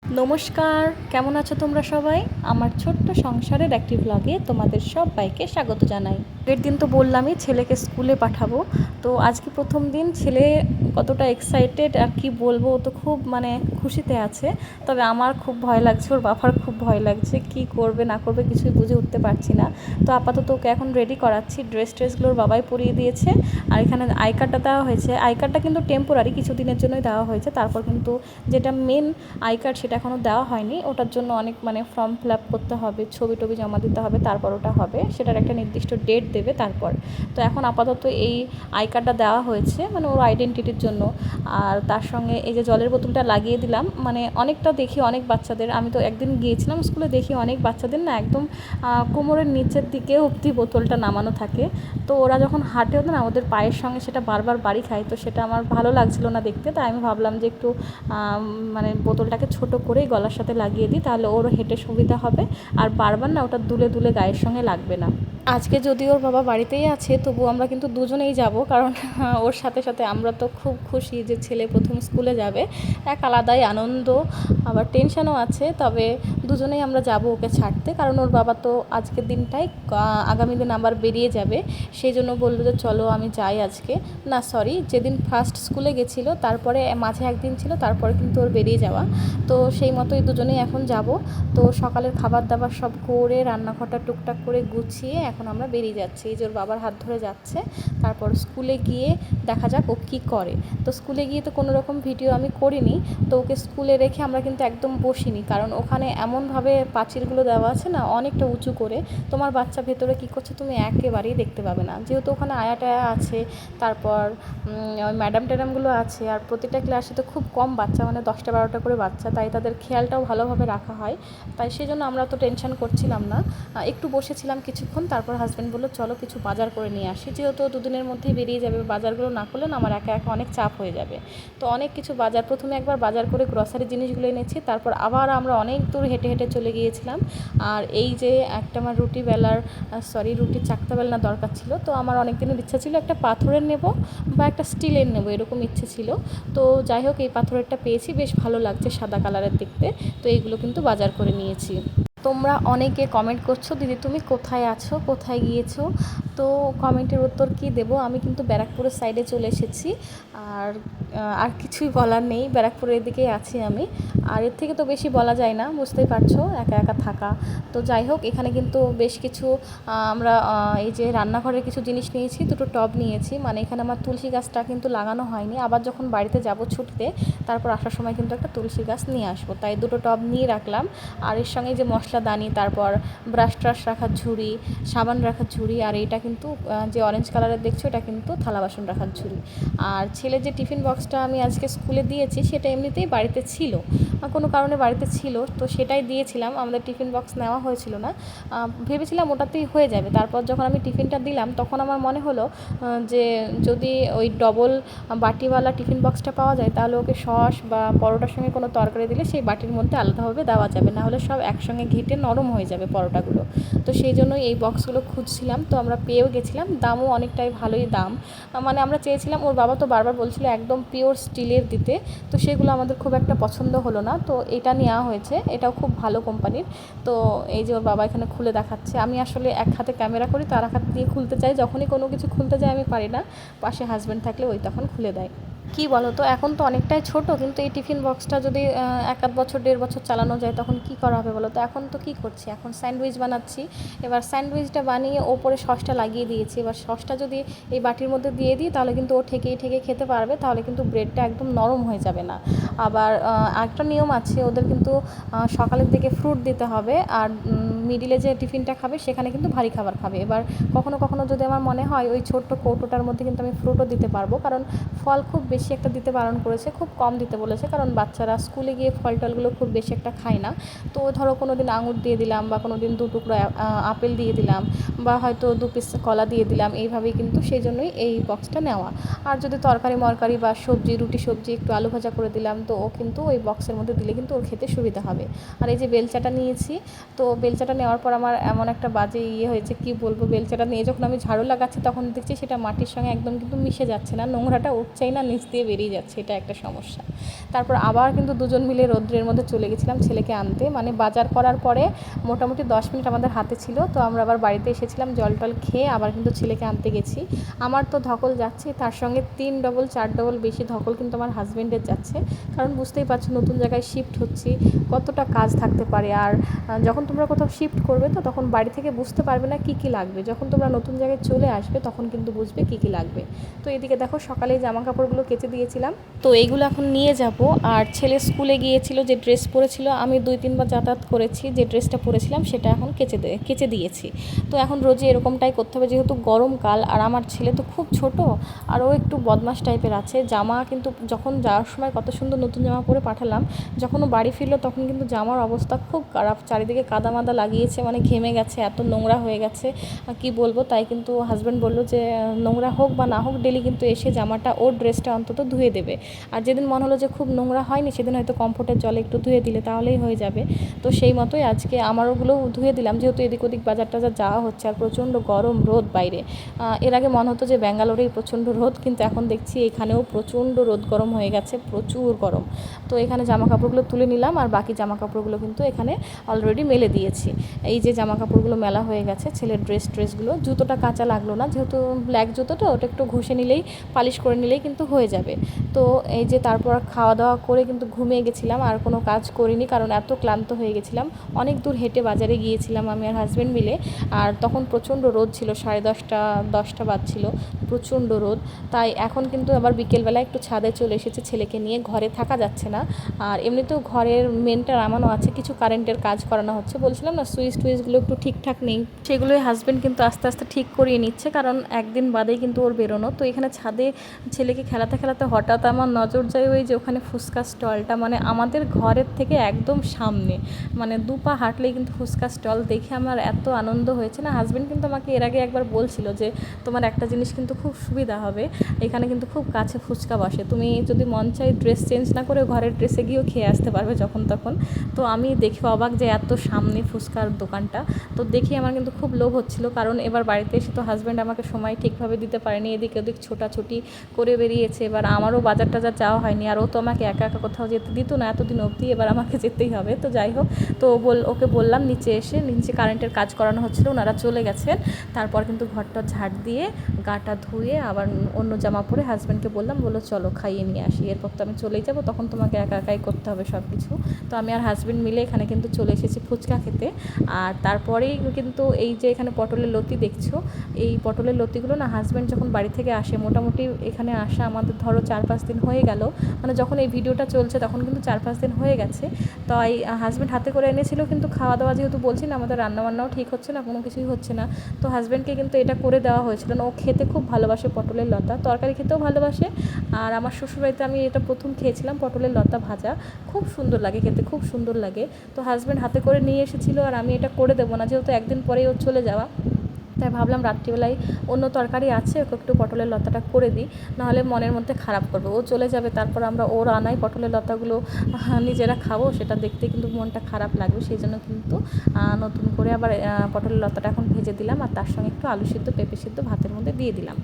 নমস্কার, কেমন আছো তোমরা সবাই? আমার ছোট্ট সংসারের একটি ব্লগে তোমাদের সবাইকে স্বাগত জানাই। আগের দিন তো বললামই ছেলেকে স্কুলে পাঠাবো। তো আজকে প্রথম দিন, ছেলে কতটা এক্সাইটেড আর কি বলবো, ও তো খুব খুশিতে আছে। তবে আমার খুব ভয় লাগছে, ওর বাবার খুব ভয় লাগছে, কি করবে না করবে কিছুই বুঝে উঠতে পারছি না। তো আপাতত ওকে এখন রেডি করাচ্ছি, ট্রেসগুলো ওর বাবাই পরিয়ে দিয়েছে। আর এখানে আই কার্ডটা দেওয়া হয়েছে, আই কার্ডটা কিন্তু টেম্পোরারি, কিছুদিনের জন্যই দেওয়া হয়েছে। তারপর কিন্তু যেটা মেন আই কার্ড সেটা এখনও দেওয়া হয়নি, ওটার জন্য অনেক ফর্ম ফিল আপ করতে হবে, ছবি টবি জমা দিতে হবে, তারপর ওটা হবে, সেটার একটা নির্দিষ্ট ডেট দেবে তারপর। তো এখন আপাতত এই আই কার্ডটা দেওয়া হয়েছে ওর আইডেন্টিটির জন্য। আর তার সঙ্গে এই যে জলের বোতলটা লাগিয়ে দিলাম, অনেকটা দেখি অনেক বাচ্চাদের, আমি তো একদিন গিয়েছিলাম স্কুলে, দেখি অনেক বাচ্চাদের না একদম কোমরের নিচের দিকে অবধি বোতলটা নামানো থাকে। তো ওরা যখন হাঁটেও না ওদের পায়ের সঙ্গে সেটা বারবার বাড়ি খায়, তো সেটা আমার ভালো লাগছিল না দেখতে। তাই আমি ভাবলাম যে একটু বোতলটাকে ছোট করেই গলার সাথে লাগিয়ে দিই, তাহলে ওরও হেঁটে সুবিধা হবে, আর বারবার না ওটা দুলে দুলে গায়ের সঙ্গে লাগবে না। আজকে যদি ওর বাবা বাড়িতেই আছে, তবু আমরা কিন্তু দুজনেই যাব, কারণ ওর সাথে সাথে আমরা তো খুব খুশি যে ছেলে প্রথম স্কুলে যাবে, এক আলাদাই আনন্দ, আবার টেনশনও আছে। তবে দুজনেই আমরা যাব ওকে ছাড়তে, কারণ ওর বাবা তো আজকের দিনটাই, আগামী দিন আবার বেরিয়ে যাবে। সেই জন্য বললো যে চলো আমি যাই আজকে, না সরি, যেদিন ফার্স্ট স্কুলে গেছিলো তারপরে মাঝে একদিন ছিল, তারপরে কিন্তু ওর বেরিয়ে যাওয়া। তো সেই মতোই দুজনেই এখন যাব। তো সকালের খাবার দাবার সব করে, রান্নাঘরটা টুকটাক করে গুছিয়ে এখন আমরা বেরিয়ে যাচ্ছি। এই যে ওর বাবার হাত ধরে যাচ্ছে, তারপর স্কুলে গিয়ে দেখা যাক ও কী করে। তো স্কুলে গিয়ে তো কোনো রকম ভিডিও আমি করিনি, তো ওকে স্কুলে রেখে আমরা কিন্তু একদম বসিনি, কারণ ওখানে এমনভাবে প্রাচীরগুলো দেওয়া আছে না অনেকটা উঁচু করে, তোমার বাচ্চা ভেতরে কী করছে তুমি একেবারেই দেখতে পাবে না, যেহেতু ওখানে আয়া টায়া আছে, তারপর ওই ম্যাডাম ট্যাডামগুলো আছে, আর প্রতিটা ক্লাসে তো খুব কম বাচ্চা, 10টা 12টা করে বাচ্চা, তাই তাদের খেয়ালটাও ভালোভাবে রাখা হয়। তাই সেই জন্য আমরা তো টেনশন করছিলাম না, একটু বসেছিলাম কিছুক্ষণ। তারপর হাজব্যান্ড বললো চলো কিছু বাজার করে নিয়ে আসি, যেহেতু দুদিনের মধ্যেই বেরিয়ে যাবে, বাজারগুলো না করলে না আমার একা একা অনেক চাপ হয়ে যাবে। তো অনেক কিছু বাজার, প্রথমে একবার বাজার করে গ্রসারি জিনিসগুলো এনেছি, তারপর আবার আমরা অনেক দূর হেঁটে হেঁটে চলে গিয়েছিলাম। আর এই যে একটা আমার রুটির চাকতা বেলনা দরকার ছিল, তো আমার অনেক দিনের ইচ্ছা ছিল একটা পাথরের নেব বা একটা স্টিলের নেব, এরকম ইচ্ছে ছিল। তো যাই হোক, এই পাথরেরটা পেয়েছি, বেশ ভালো লাগছে সাদা কালারের দেখতে। তো এইগুলো কিন্তু বাজার করে নিয়েছি। তোমরা অনেকে কমেন্ট করছো, দিদি তুমি কোথায় আছো, কোথায় গিয়েছো? তো কমেন্টের উত্তর কী দেবো, আমি কিন্তু ব্যারাকপুরের সাইডে চলে এসেছি। আর আর কিছুই বলার নেই, ব্যারাকপুরের দিকেই আছি আমি। আর এর থেকে তো বেশি বলা যায় না, বুঝতেই পারছো, একা একা থাকা। তো যাই হোক, এখানে কিন্তু বেশ কিছু আমরা এই যে রান্নাঘরের কিছু জিনিস নিয়েছি, দুটো টব নিয়েছি, এখানে আমার তুলসী গাছটা কিন্তু লাগানো হয়নি, আবার যখন বাড়িতে যাব ছুটিতে তারপর আসার সময় কিন্তু একটা তুলসী গাছ নিয়ে আসবো, তাই দুটো টব নিয়ে রাখলাম। আর এর সঙ্গে যে মশলাদানি, তারপর ব্রাশ ট্রাশ রাখার ঝুড়ি, সাবান রাখার ঝুড়ি, আর এইটা কিন্তু যে অরেঞ্জ কালারের দেখছো এটা কিন্তু থালা বাসন রাখার ঝুড়ি। আর ছেলের যে টিফিন বক্সটা আমি আজকে স্কুলে দিয়েছি সেটা এমনিতেই বাড়িতে ছিল, কোনো কারণে বাড়িতে ছিল, তো সেটাই দিয়েছিলাম, আমাদের টিফিন বক্স নেওয়া হয়েছিল না, ভেবেছিলাম ওটাতেই হয়ে যাবে। তারপর যখন আমি টিফিনটা দিলাম তখন আমার মনে হলো যে যদি ওই ডবল বাটিওয়ালা টিফিন বক্সটা পাওয়া যায়, তাহলে ওকে সস বা পরোটার সঙ্গে কোনো তরকারি দিলে সেই বাটির মধ্যে আলাদাভাবে দেওয়া যাবে, না হলে সব একসঙ্গে ঘেঁটে নরম হয়ে যাবে পরোটাগুলো। তো সেই জন্যই এই বক্সগুলো খুঁজছিলাম, তো আমরা পেয়েও গেছিলাম, দামও অনেকটাই ভালোই দাম। আমরা চেয়েছিলাম, ওর বাবা তো বারবার বলছিল একদম পিওর স্টিলের দিতে, তো সেগুলো আমাদের খুব একটা পছন্দ হলো না, তো এটা নেওয়া হয়েছে, এটাও খুব ভালো কোম্পানির। তো এই যে ওর বাবা এখানে খুলে দেখাচ্ছে, আমি আসলে এক হাতে ক্যামেরা করি, তো আর এক হাত দিয়ে খুলতে চাই, যখনই কোনো কিছু খুলতে যাই আমি পারি না, পাশে হাজব্যান্ড থাকলে ওই তখন খুলে দেয়। কী বলো তো, এখন তো অনেকটাই ছোট, কিন্তু এই টিফিন বক্সটা যদি 1-1 বছর 1.5 বছর চালানো যায় তখন কী করা হবে বলো তো। এখন তো কী করছি, এখন স্যান্ডউইচ বানাচ্ছি, এবার স্যান্ডউইচটা বানিয়ে ওপরে সসটা লাগিয়ে দিয়েছি, এবার সসটা যদি এই বাটির মধ্যে দিয়ে দিই তাহলে কিন্তু ও ঠেকেই ঠেকে খেতে পারবে, তাহলে কিন্তু ব্রেডটা একদম নরম হয়ে যাবে না। আবার একটা নিয়ম আছে ওদের, কিন্তু সকালের দিকে ফ্রুট দিতে হবে, আর মিডিলে যে টিফিনটা খাবে সেখানে কিন্তু ভারী খাবার খাবে। এবার কখনো কখনো যদি আমার মনে হয় ওই ছোট্ট কৌটোটার মধ্যে কিন্তু আমি ফ্রুটও দিতে পারবো, কারণ ফল খুব বেশি একটা দিতে বারণ করেছে, খুব কম দিতে বলেছে, কারণ বাচ্চারা স্কুলে গিয়ে ফল টলগুলো খুব বেশি একটা খায় না। তো ধরো কোনো দিন আঙুর দিয়ে দিলাম, বা কোনো দিন 2 টুকরো আপেল দিয়ে দিলাম, বা হয়তো 2 পিস কলা দিয়ে দিলাম, এইভাবেই কিন্তু, সেই জন্যই এই বক্সটা নেওয়া। আর যদি তরকারি মরকারি বা সবজি, রুটি সবজি, একটু আলু ভাজা করে দিলাম, তো ও কিন্তু ওই বক্সের মধ্যে দিলে কিন্তু ওর খেতে সুবিধা হবে। আর এই যে বেলচাটা নিয়েছি, তো বেলচাটা নেওয়ার পর আমার এমন একটা বাজে হয়েছে, কি বলবো, বেলচাটা নিয়ে যখন আমি ঝাড়ু লাগাচ্ছি তখন দেখছি সেটা মাটির সঙ্গে একদম কিন্তু মিশে যাচ্ছে না, নোংরাটা উঠছেই না নিচ দিয়ে বেরিয়ে যাচ্ছে, এটা একটা সমস্যা। তারপর আবার কিন্তু দুজন মিলে রৌদ্রের মধ্যে চলে গেছিলাম ছেলেকে আনতে। মানে বাজার করার পরে মোটামুটি 10 মিনিট আমাদের হাতে ছিল, তো আমরা আবার বাড়িতে এসেছিলাম, জল টল খেয়ে আবার কিন্তু ছেলেকে আনতে গেছি। আমার তো ধকল যাচ্ছে, তার সঙ্গে 3 ডবল 4 ডবল বেশি ধকল কিন্তু আমার হাজব্যান্ডের যাচ্ছে। কারণ বুঝতেই পারছো নতুন জায়গায় শিফট হচ্ছি, কতটা কাজ থাকতে পারে। আর যখন তোমরা কোথাও শিফট করবে তো তখন বাড়ি থেকে বুঝতে পারবে না কী কী লাগবে, যখন তোমরা নতুন জায়গায় চলে আসবে তখন কিন্তু বুঝবে কী কী লাগবে। তো এদিকে দেখো সকালে জামা কাপড়গুলো কেচে দিয়েছিলাম, তো এইগুলো এখন নিয়ে যাব। আর ছেলে স্কুলে গিয়েছিল, যে ড্রেস পরেছিল, আমি 2-3 বার যাতায়াত করেছি, যে ড্রেসটা পরেছিলাম সেটা এখন কেচে দিয়েছি। তো এখন রোজই এরকমটাই করতে হবে, যেহেতু গরমকাল। আর আমার ছেলে তো খুব ছোট, আর ও একটু বদমাশ টাইপের আছে। জামা কিন্তু যখন যাওয়ার সময় কত সুন্দর নতুন জামা পরে পাঠালাম, যখন ও বাড়ি ফিরলো তখন কিন্তু জামার অবস্থা খুব খারাপ, চারিদিকে কাদা মাদা লাগিয়েছে, মানে ঘেমে গেছে, এত নোংরা হয়ে গেছে কি বলবো। তাই কিন্তু হাজব্যান্ড বললো যে নোংরা হোক বা না হোক ডেলি কিন্তু এসে জামাটা, ওর ড্রেসটা অন্তত ধুয়ে দেবে। আর যেদিন মনে হলো যে খুব নোংরা হয়নি, সেদিন হয়তো কমফোর্টের জলে একটু ধুয়ে দিলে তাহলেই হয়ে যাবে। তো সেই মতোই আজকে আমারগুলোও ধুয়ে দিলাম, যেহেতু এদিক ওদিক বাজার টাজার যাওয়া হচ্ছে, আর প্রচণ্ড গরম রোদ বাইরে। এর আগে মনে হতো যে ব্যাঙ্গালোরেই প্রচণ্ড রোদ, কিন্তু এখন দেখছি এখানেও প্রচণ্ড রোদ গরম হয়ে গেছে, প্রচুর গরম। তো এখানে জামা কাপড়গুলো তুলে নিলাম, আর বাকি জামা কাপড়গুলো কিন্তু এখানে অলরেডি মেলে দিয়েছি। এই যে জামা কাপড়গুলো মেলা হয়ে গেছে, ছেলের ড্রেসগুলো। জুতোটা কাঁচা লাগলো না, যেহেতু ব্ল্যাক জুতোটা, ওটা একটু ঘষে নিলেই, পালিশ করে নিলেই কিন্তু হয়ে যাবে। তো এই যে তারপর খাওয়া দাওয়া করে কিন্তু ঘুমিয়ে গেছিলাম, আর কোনো কাজ করিনি, কারণ এত ক্লান্ত হয়ে গেছিলাম। অনেক দূর হেঁটে বাজারে গিয়েছিলাম আমি আর হাজব্যান্ড মিলে, আর তখন প্রচণ্ড রোদ ছিল, 10:30 বাজছিল, প্রচণ্ড রোদ। তাই এখন কিন্তু আবার বিকেলবেলা একটু ছাদে চলে এসেছে ছেলেকে নিয়ে, ঘরে থাকা যাচ্ছে না। আর এমনিতেও ঘরের মেনটা নামানো আছে, কিছু কারেন্টের কাজ করানো হচ্ছে, বলছিলাম না সুইচগুলো একটু ঠিকঠাক নেই, সেগুলোই হাজব্যান্ড কিন্তু আস্তে আস্তে ঠিক করিয়ে নিচ্ছে, কারণ একদিন বাদেই কিন্তু ওর বেরোনো। তো এখানে ছাদে ছেলেকে খেলাতে খেলাতে হঠাৎ আমার নজর যায় ওই যে ওখানে ফুচকা স্টলটা, মানে আমাদের ঘরের থেকে একদম সামনে, মানে 2 পা হাঁটলেই কিন্তু ফুচকা স্টল। দেখে আমার এত আনন্দ হয়েছে না। হাজব্যান্ড কিন্তু আমাকে এর আগে একবার বলছিল যে তোমার একটা জিনিস কিন্তু খুব সুবিধা হবে, এখানে কিন্তু খুব কাছে ফুচকা বসে, তুমি যদি মন চাই ড্রেস চেঞ্জ না করে ঘরের ড্রেসে গিয়েও খেয়ে আসতে পারবে যখন তখন। তো আমি দেখে অবাক যে এত সামনে ফুচকার দোকানটা। তো দেখে আমার কিন্তু খুব লোভ হচ্ছিল, কারণ এবার বাড়িতে এসে তো হাজব্যান্ড আমাকে সময় ঠিকভাবে দিতে পারেনি, এদিক ওদিক ছোটাছুটি করে বেরিয়েছে। এবার আমারও বাজার টাজার যাওয়া হয়নি, আর ও তো আমাকে একা একা কোথাও যেতে দিত না এতদিন অবধি, এবার আমাকে যেতেই হবে। তো যাই হোক, তো ওকে বললাম নিচে কারেন্টের কাজ করানো হচ্ছিলো, ওনারা চলে গেছেন। তারপর কিন্তু ঘরটা ঝাড় দিয়ে গাটা ধুয়ে আবার অন্য জামা পরে হাজব্যান্ডকে বললো চলো খাইয়ে নিয়ে আসি, এরপর তো আমি চলেই যাবো, তখন তোমাকে একা একাই করতে হবে সব কিছু। তো আমি আর হাজব্যান্ড মিলে এখানে কিন্তু চলে এসেছি ফুচকা খেতে। আর তারপরেই কিন্তু এই যে এখানে পটলের লতি দেখছো, এই পটলের লতিগুলো না হাজব্যান্ড যখন বাড়ি থেকে আসে, মোটামুটি এখানে আসা আমাদের ধরো 4-5 দিন হয়ে গেল, মানে যখন এই ভিডিওটা চলছে তখন কিন্তু 4-5 দিন হয়ে গেছে। তো এই হাজব্যান্ড হাতে করে এনেছিল, কিন্তু খাওয়া দাওয়া যেহেতু বলছি না আমাদের রান্নাবান্নাও ঠিক হচ্ছে না, কোনো কিছুই হচ্ছে না, তো হাজব্যান্ডকে কিন্তু এটা করে দেওয়া হয়েছিল না। ও খেতে খুব ভালোবাসে পটলের লতা, তরকারি খেতেও ভালোবাসে। আর আমার শ্বশুরবাড়িতে আমি এটা প্রথম খেয়েছিলাম, পটলের লতা ভাজা, খুব সুন্দর লাগে খেতে, খুব সুন্দর লাগে। তো হাজব্যান্ড হাতে করে নিয়ে এসেছিলো, আর আমি এটা করে দেবো না, যেহেতু একদিন পরেই ওর চলে যাওয়া, তাই ভাবলাম রাত্রিবেলায় অন্য তরকারি আছে, ওকে একটু পটলের লতাটা করে দিই, নাহলে মনের মধ্যে খারাপ করবে, ও চলে যাবে, তারপর আমরা ওর আনাই পটলের লতাগুলো নিজেরা খাবো, সেটা দেখতে কিন্তু মনটা খারাপ লাগবে। সেই জন্য কিন্তু নতুন করে আবার পটলের লতাটা এখন ভেজে দিলাম, আর তার সঙ্গে একটু আলু সিদ্ধ পেঁপে সিদ্ধ ভাতের মধ্যে দিয়ে দিলাম।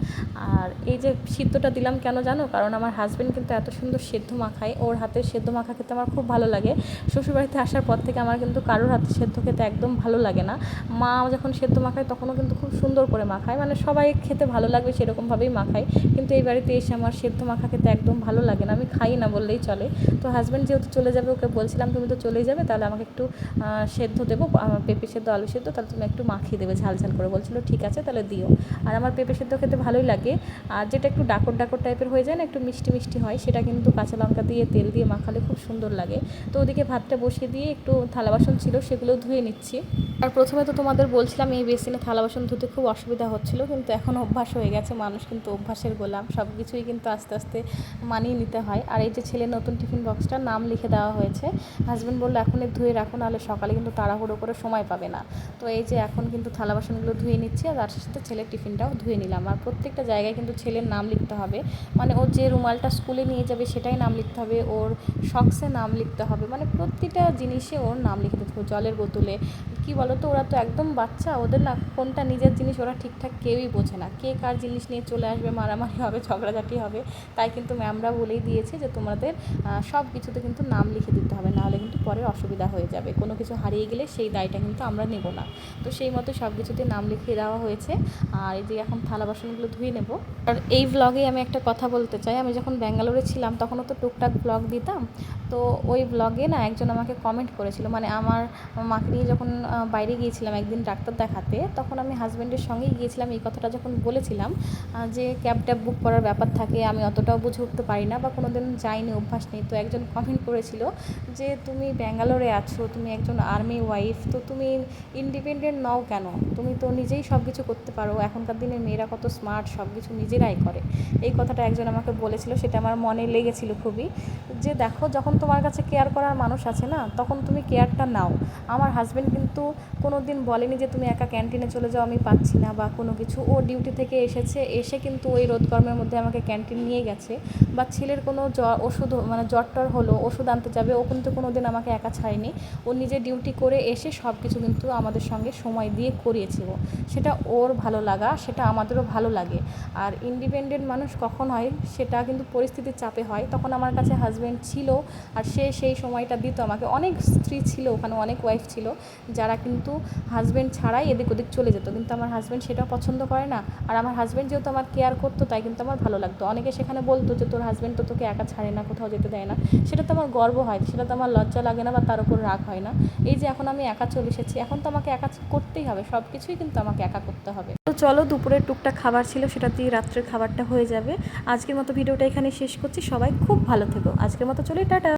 আর এই যে সিদ্ধটা দিলাম কেন জানো, কারণ আমার হাজব্যান্ড কিন্তু এত সুন্দর সেদ্ধ মাখায়, ওর হাতের সেদ্ধ মাখা খেতে আমার খুব ভালো লাগে। শ্বশুরবাড়িতে আসার পর থেকে আমার কিন্তু কারোর হাতে সেদ্ধ খেতে একদম ভালো লাগে না। মা যখন সেদ্ধ মাখায় তখনও কিন্তু খুব সুন্দর করে মাখায়, মানে সবাই খেতে ভালো লাগবে সেরকমভাবেই মাখায়, কিন্তু এই বাড়িতে এসে আমার সেদ্ধ মাখা খেতে একদম ভালো লাগে না, আমি খাই না বললেই চলে। তো হাজব্যান্ড যেহেতু চলে যাবে, ওকে বলছিলাম তুমি তো চলেই যাবে, তাহলে আমাকে একটু সেদ্ধ দেবো, পেঁপে সেদ্ধ আলু সেদ্ধ, তাহলে তুমি একটু মাখিয়ে দেবে ঝাল ঝাল করে। বলছিল ঠিক আছে তাহলে দিও। আর আমার পেঁপে সেদ্ধ খেতে ভালোই লাগে, আর যেটা একটু ডাকর ডাকর টাইপের হয়ে যায় না, একটু মিষ্টি মিষ্টি হয়, সেটা কিন্তু কাঁচা লঙ্কা দিয়ে তেল দিয়ে মাখালে খুব সুন্দর লাগে। তো ওদিকে ভাতটা বসিয়ে দিয়ে একটু থালা বাসন ছিল সেগুলো ধুয়ে নিচ্ছি। আর প্রথমে তো তোমাদের বলছিলাম এই বেসিনে থালা বাসন ধুতে খুব অসুবিধা হচ্ছিল, কিন্তু এখন অভ্যাস হয়ে গেছে, মানুষ কিন্তু অভ্যাসের গোলাম, সব কিছুই কিন্তু আস্তে আস্তে মানিয়ে নিতে হয়। আর এই যে ছেলের নতুন টিফিন বক্সটার নাম লিখে দেওয়া হয়েছে, হাজব্যান্ড বললো এখনই ধুয়ে রাখো, নাহলে সকালে কিন্তু তাড়াহুড়ো করে সময় পাবে না। তো এই যে এখন কিন্তু থালা বাসনগুলো ধুয়ে নিচ্ছি, আর তার সাথে ছেলের টিফিনটাও ধুয়ে নিলাম। আর প্রত্যেকটা জায়গায় কিন্তু ছেলের নাম লিখতে হবে, মানে ওর যে রুমালটা স্কুলে নিয়ে যাবে সেটাই নাম লিখতে হবে, ওর শক্সে নাম লিখতে হবে, মানে প্রতিটা জিনিসে ওর নাম লিখতে হবে, জলের বোতলে কি বলো তো, ওরা তো একদম বাচ্চা, ওদের না কোনটা নিজের জিনিস ওরা ঠিকঠাক কেউই বোঝে না, কে কার জিনিস নিয়ে চলে আসবে, মারামারি হবে, ঝগড়াঝাটি হবে। তাই কিন্তু ম্যামরা বলেই দিয়েছে যে তোমাদের সব কিছুতে কিন্তু নাম লিখে দিতে হবে, নাহলে কিন্তু পরে অসুবিধা হয়ে যাবে, কোনো কিছু হারিয়ে গেলে সেই দায়টা কিন্তু আমরা নেব না। তো সেই মতো সব কিছুতে নাম লিখিয়ে দেওয়া হয়েছে। আর এই যে এখন থালা বাসনগুলো ধুয়ে নেব। আর এই ব্লগে আমি একটা কথা বলতে চাই, আমি যখন ব্যাঙ্গালোরে ছিলাম তখনও তো টুকটাক ব্লগ দিতাম। তো ওই ব্লগে না একজন আমাকে কমেন্ট করেছিল, মানে আমার মাকে নিয়ে যখন বাইরে গিয়েছিলাম একদিন ডাক্তার দেখাতে, তখন আমি হাজব্যান্ডের সঙ্গেই গিয়েছিলাম। এই কথাটা যখন বলেছিলাম যে ক্যাব ট্যাব বুক করার ব্যাপার থাকে, আমি অতটাও বুঝে উঠতে পারি না বা কোনো দিন যাইনি, অভ্যাস নেই। তো একজন কমেন্ট করেছিল যে তুমি ব্যাঙ্গালোরে আছো, তুমি একজন আর্মি ওয়াইফ, তো তুমি ইন্ডিপেন্ডেন্ট নও কেন, তুমি তো নিজেই সব কিছু করতে পারো, এখনকার দিনে মেয়েরা কত স্মার্ট, সব কিছু নিজেরাই করে। এই কথাটা একজন আমাকে বলেছিল, সেটা আমার মনে লেগেছিল খুবই, যে দেখো যখন তোমার কাছে কেয়ার করার মানুষ আছে না, তখন তুমি কেয়ারটা নাও। আমার হাজব্যান্ড কিন্তু কোনো দিন বলেনি যে তুমি একা ক্যান্টিনে চলে যাও, আমি পাচ্ছি না বা কোনো কিছু। ও ডিউটি থেকে এসে কিন্তু ওই রোদ গরমের মধ্যে আমাকে ক্যান্টিন নিয়ে গেছে। বা ছেলের কোনো ওষুধ, মানে জ্বর টর হলো, ওষুধ আনতে যাবে, ও কিন্তু কোনো দিন আমাকে একা ছাড়েনি। ও নিজে ডিউটি করে এসে সব কিছু কিন্তু আমাদের সঙ্গে সময় দিয়ে করিয়েছিল। সেটা ওর ভালো লাগা, সেটা আমাদেরও ভালো লাগে। আর ইন্ডিপেন্ডেন্ট মানুষ কখন হয়, সেটা কিন্তু পরিস্থিতির চাপে হয়। তখন আমার কাছে হাজব্যান্ড ছিল, আর সে সেই সময়টা দিত আমাকে। অনেক স্ত্রী ছিল ওখানে, অনেক ওয়াইফ ছিল যারা কিন্তু হাজব্যান্ড ছাড়াই এদিক ওদিক চলে যেত, কিন্তু আমার হাজব্যান্ড সেটাও পছন্দ করে না। আর আমার হাজব্যান্ড যেহেতু আমার কেয়ার করতো, তাই কিন্তু আমার ভালো লাগতো। অনেকে সেখানে বলতো যে তোর হাজব্যান্ড তো তোকে একা ছাড়ে না, কোথাও যেতে দেয় না। সেটা তো আমার গর্ব হয়, সেটা তো আমার লজ্জা লাগে না বা তার উপর রাগ হয় না। এই যে এখন আমি একা চলে এসেছি, এখন তো আমাকে একা করতেই হবে, সব কিছুই কিন্তু আমাকে একা করতে হবে। তো চলো, দুপুরের টুকটাক খাবার ছিল, সেটা দিয়ে রাত্রের খাবারটা হয়ে যাবে। আজকের মতো ভিডিওটা এখানে শেষ করছি। সবাই খুব ভালো থেকো। আজকের মতো চলি, টাটা।